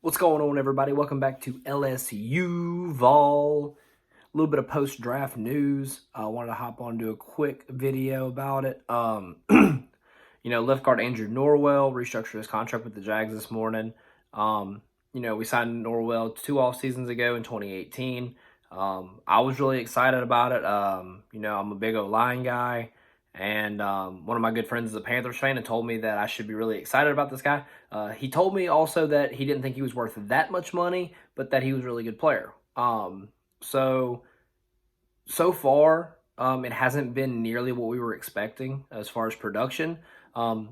What's going on, everybody? Welcome back to LSUUUVAL. A little bit of post-draft news. I wanted to hop on and do a quick video about it. Left guard Andrew Norwell restructured his contract with the Jags this morning. We signed Norwell 2 off seasons ago in 2018. I was really excited about it. I'm a big O-line guy. And one of my good friends is a Panthers fan and told me that I should be really excited about this guy. He told me also that he didn't think he was worth that much money, but that he was a really good player. So far, it hasn't been nearly what we were expecting as far as production. I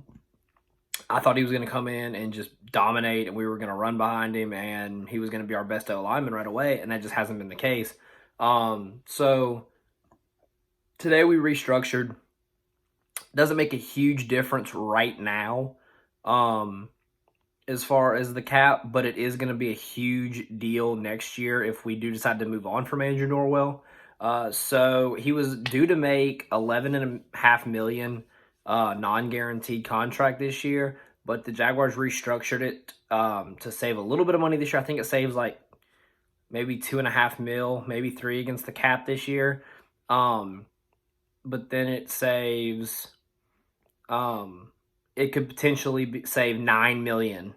thought he was going to come in and just dominate, and we were going to run behind him, and he was going to be our best O-lineman right away, and that just hasn't been the case. So today we restructured. Doesn't make a huge difference right now as far as the cap, but it is going to be a huge deal next year if we do decide to move on from Andrew Norwell. So he was due to make $11.5 million non-guaranteed contract this year, but the Jaguars restructured it to save a little bit of money this year. I think it saves like maybe $2.5 million, maybe $3 million against the cap this year. But then it saves, it could potentially save $9 million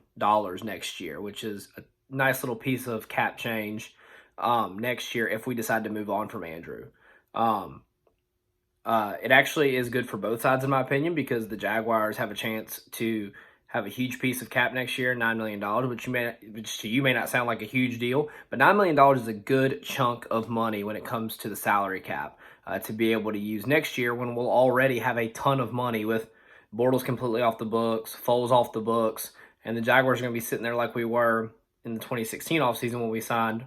next year, which is a nice little piece of cap change next year if we decide to move on from Andrew. It actually is good for both sides, in my opinion, because the Jaguars have a chance to have a huge piece of cap next year, $9 million, which to you may not sound like a huge deal, but $9 million is a good chunk of money when it comes to the salary cap to be able to use next year when we'll already have a ton of money with Bortles completely off the books, Foles off the books, and the Jaguars are going to be sitting there like we were in the 2016 offseason when we signed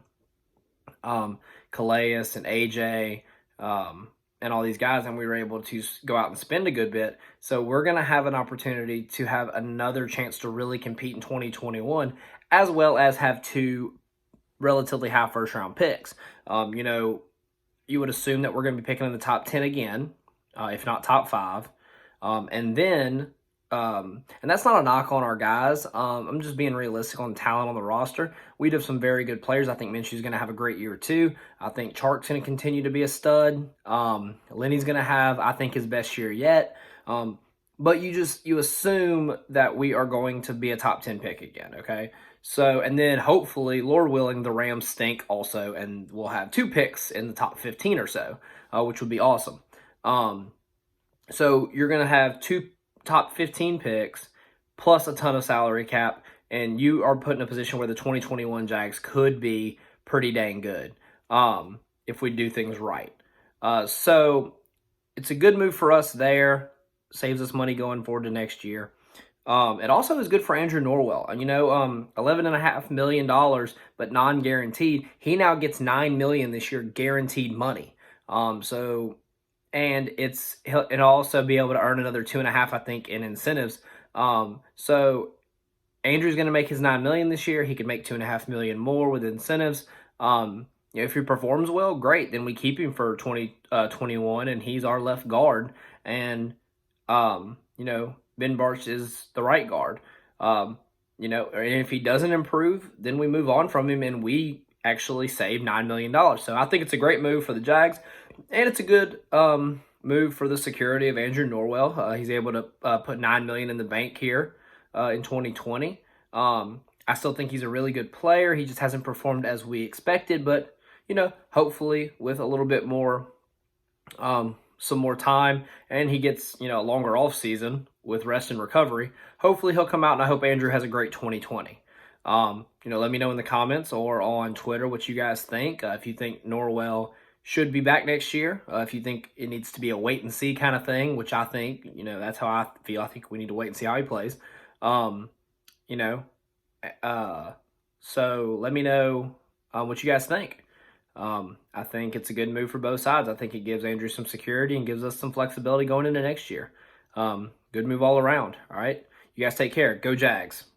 Calais and AJ, and all these guys, and we were able to go out and spend a good bit. So we're going to have an opportunity to have another chance to really compete in 2021, as well as have 2 relatively high first-round picks. You would assume that we're going to be picking in the top 10 again, if not top 5. And that's not a knock on our guys. I'm just being realistic on talent on the roster. We have some very good players. I think Minshew's going to have a great year too. I think Chark's going to continue to be a stud. Lenny's going to have, I think, his best year yet. But you assume that we are going to be a top 10 pick again, okay? So, and then hopefully, Lord willing, the Rams stink also, and we'll have 2 picks in the top 15 or so, which would be awesome. So you're going to have 2 top 15 picks plus a ton of salary cap, and you are put in a position where the 2021 Jags could be pretty dang good if we do things right. So it's a good move for us there. Saves us money going forward to next year. It also is good for Andrew Norwell. $11.5 million, but non-guaranteed. He now gets $9 million this year, guaranteed money. And it'll also be able to earn another 2.5, I think, in incentives. So Andrew's going to make his $9 million this year. He could make $2.5 million more with incentives. If he performs well, great. Then we keep him for 2021, and he's our left guard. And Ben Barch is the right guard. And if he doesn't improve, then we move on from him, and we actually save $9 million. So I think it's a great move for the Jags, and it's a good move for the security of Andrew Norwell. He's able to put $9 million in the bank here in 2020. I still think he's a really good player. He just hasn't performed as we expected, but hopefully with a little bit more, some more time, and he gets a longer off season with rest and recovery, hopefully he'll come out, and I hope Andrew has a great 2020. Let me know in the comments or on Twitter what you guys think. If you think Norwell should be back next year, if you think it needs to be a wait and see kind of thing, which I think, that's how I feel. I think we need to wait and see how he plays. So let me know what you guys think. I think it's a good move for both sides. I think it gives Andrew some security and gives us some flexibility going into next year. Good move all around. All right. You guys take care. Go Jags.